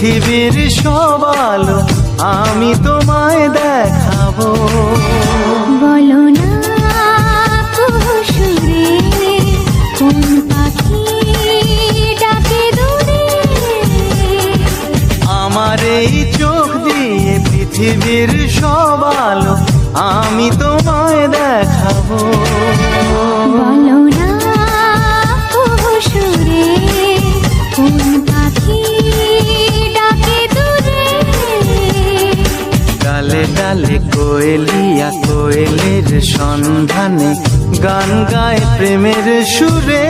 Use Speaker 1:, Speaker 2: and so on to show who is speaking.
Speaker 1: পৃথিবীর সব আলো আমি তোমায় দেখাবো।
Speaker 2: বলো না কুহুসুরে কোন পাখি ডাকে দূরে।
Speaker 1: আমার এই চোখ দিয়ে পৃথিবীর সব আলো আমি তোমায় দেখাবো।
Speaker 2: বলো না কুহুসুরে কোন পাখি ডাকে দূরে।
Speaker 1: ডালে ডালে কোয়েলিয়া কোয়েলের সন্ধানে গান গায় প্রেমের সুরে।